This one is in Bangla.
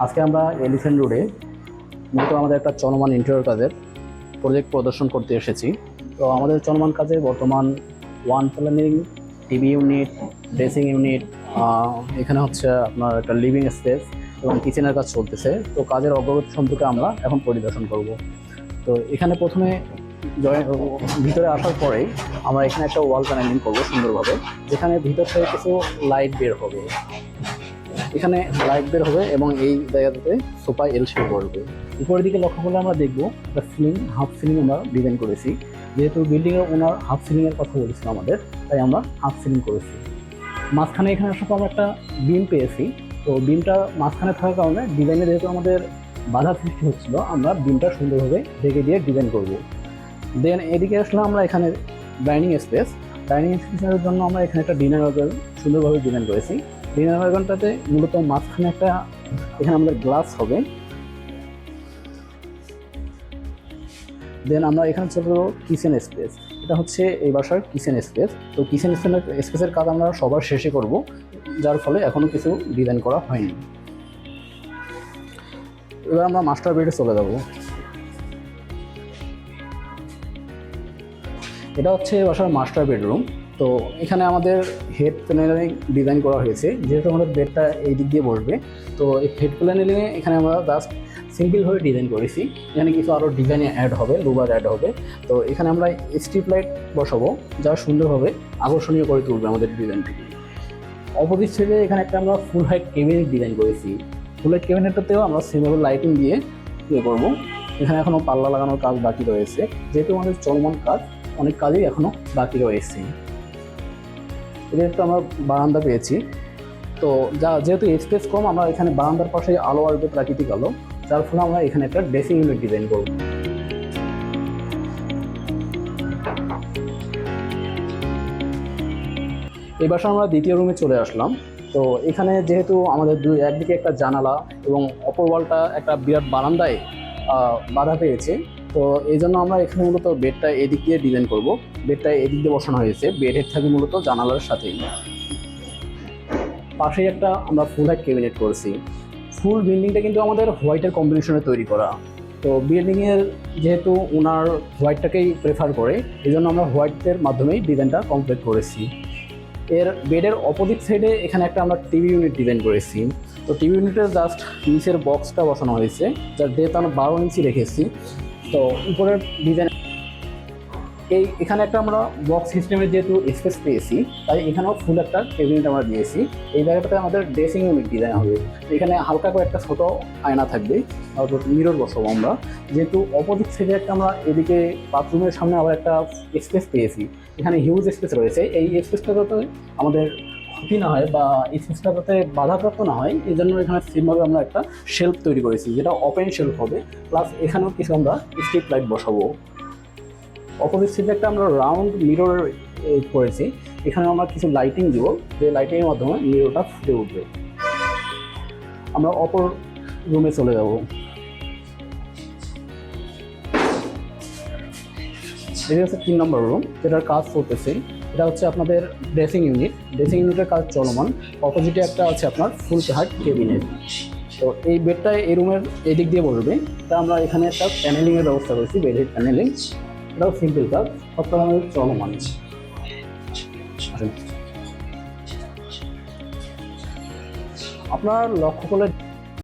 আজকে আমরা এলিফ্যান্ট রোডে মূলত আমাদের একটা চলমান ইন্টেরিয়র কাজের প্রজেক্ট প্রদর্শন করতে এসেছি। তো আমাদের চলমান কাজে বর্তমান one planning, TV unit, dressing unit, এখানে হচ্ছে আপনার একটা লিভিং স্পেস এবং কিচেনের কাজ চলতেছে। তো কাজের অগ্রগতি সম্পর্কে আমরা এখন পরিদর্শন করব। তো এখানে প্রথমে ভিতরে আসার পরেই আমরা এখানে একটা ওয়াল প্যানেলিং করবো সুন্দরভাবে, যেখানে ভিতর থেকে কিছু লাইট বের হবে। এখানে লাইট বের হবে এবং এই জায়গাটাতে সোফা এল শেপ করবে। উপরের দিকে লক্ষ্য করলে আমরা দেখবো একটা সিলিং, হাফ সিলিং আমরা ডিজাইন করেছি। যেহেতু বিল্ডিংয়ের ওনার হাফ সিলিংয়ের কথা বলেছিল আমাদের, তাই আমরা হাফ সিলিং করেছি। মাঝখানে এখানে আসার পর আমরা একটা বিম পেয়েছি। তো বিমটা মাঝখানে থাকার কারণে ডিজাইনে যেহেতু আমাদের বাধা সৃষ্টি হচ্ছিল, আমরা বিমটা সুন্দরভাবে ঢেকে দিয়ে ডিজাইন করব। দেন এদিকে আসলে আমরা এখানে ডাইনিং স্পেসের জন্য আমরা এখানে একটা ডিনার ওয়েগন সুন্দরভাবে ডিজাইন করেছি। ডিনার ওয়েগনটাতে মূলত মাঝখানে একটা এখানে আমাদের গ্লাস হবে। দেন আমরা এখানে চলে যাবো কিচেন স্পেস। এটা হচ্ছে এই বাসার কিচেন স্পেস। তো কিচেন স্পেসের কাজ আমরা সবার শেষে করব, যার ফলে এখনও কিছু ডিজাইন করা হয়নি। এবার আমরা মাস্টার বেডে চলে যাব। এটা হচ্ছে বাসার মাস্টার বেডরুম। তো এখানে আমাদের হেড প্যানেলিং ডিজাইন করা হয়েছে। যেহেতু আমাদের বেডটা এই দিক দিয়ে বসবে, তো এই হেড প্যানেলিংয়ে এখানে আমরা জাস্ট সিম্পলভাবে ডিজাইন করেছি। এখানে কিছু আরও ডিজাইন অ্যাড হবে, লুবার অ্যাড হবে। তো এখানে আমরা স্ট্রিপ লাইট বসাবো, যা সুন্দরভাবে আকর্ষণীয় করে তুলবে আমাদের ডিজাইনটিকে। অপোজিট সাইডে এখানে একটা আমরা ফুল হাইট ক্যাবিনেট ডিজাইন করেছি। ফুল হাইট ক্যাবিনেটটাতেও আমরা সিমেবল লাইটিং দিয়ে করবো। এখানে এখনও পাল্লা লাগানোর কাজ বাকি রয়েছে। যেহেতু আমাদের চলমান কাজ, অনেক কাজই এখনও বাকি রয়েছে। এটা একটা আমরা বারান্দা পেয়েছি। তো যেহেতু স্পেস কম, আমরা এখানে বারান্দার পাশে আলো আসবে, প্রাকৃতিক আলো, যার ফলে আমরা এখানে একটা ড্রেসিং ইউনিট ডিজাইন করব। এই বাসায় আমরা দ্বিতীয় রুমে চলে আসলাম। তো এখানে যেহেতু আমাদের একদিকে একটা জানালা এবং অপর ওয়ালটা একটা বিরাট বারান্দায় বাধা পেয়েছে, তো এই জন্য আমরা এখানে মূলত বেডটা এদিক দিয়ে ডিজাইন করব। বেডটা এদিক দিয়ে বসানো হয়েছে, বেড হেড থাকে মূলত জানালার সাথেই। পাশেই একটা আমরা ফুল হাইট ক্যাবিনেট করেছি। ফুল বিল্ডিংটা কিন্তু আমাদের হোয়াইটের কম্বিনেশনে তৈরি করা। তো বিল্ডিংয়ের যেহেতু ওনার হোয়াইটটাকেই প্রেফার করে, এই জন্য আমরা হোয়াইটের মাধ্যমেই ডিজাইনটা কমপ্লিট করেছি। এর বেডের অপোজিট সাইডে এখানে একটা আমরা টিভি ইউনিট ডিজাইন করেছি। তো টিভি ইউনিটের জাস্ট নিচের বক্সটা বসানো হয়েছে, যার ডেপথ আমরা 12 ইঞ্চি রেখেছি। তো উপরের ডিজাইন এখানে একটা আমরা বক্স সিস্টেমের যেহেতু স্পেস পেয়েছি, তাই এখানেও ফুল একটা ক্যাবিনেট আমরা দিয়েছি। এই জায়গাটাতে আমাদের ড্রেসিং ইউনিট ডিজাইন হবে। এখানে হালকা করে একটা ছোটো আয়না থাকবে, মিরর বসাবো আমরা। যেহেতু অপোজিট সাইডে একটা আমরা এদিকে বাথরুমের সামনে আবার একটা স্পেস পেয়েছি, এখানে হিউজ স্পেস রয়েছে। এই স্পেসটা যাতে আমাদের ক্ষতি না হয় বা স্পেসটা যাতে বাধাপ্রাপ্ত না হয়, এই জন্য এখানে সেমভাবে আমরা একটা শেলফ তৈরি করেছি, যেটা ওপেন শেলফ হবে। প্লাস এখানেও কিছু আমরা স্ট্রিপ লাইট বসাবো। অপোজিট সাইডে একটা আমরা রাউন্ড মিরর করেছি, এখানে আমরা কিছু লাইটিং দিব, যে লাইটিংয়ের মাধ্যমে মিররটা ফুটে উঠবে। আমরা অপর রুমে চলে যাব। এটা হচ্ছে 3 নম্বর রুম, যেটার কাজ করতেছে। এটা হচ্ছে আপনাদের ড্রেসিং ইউনিটের কাজ চলমান। অপোজিটে একটা আছে আপনার ফুল হাইট ক্যাবিনেট। তো এই বেডটা এই রুমের এদিক দিয়ে বসবে। তা আমরা এখানে একটা প্যানেলিংয়ের ব্যবস্থা করেছি, বেড হেড প্যানেলিং। এটাও সিম্পল কাজ, সবটা আমাদের চলমান। আপনারা লক্ষ্য করলে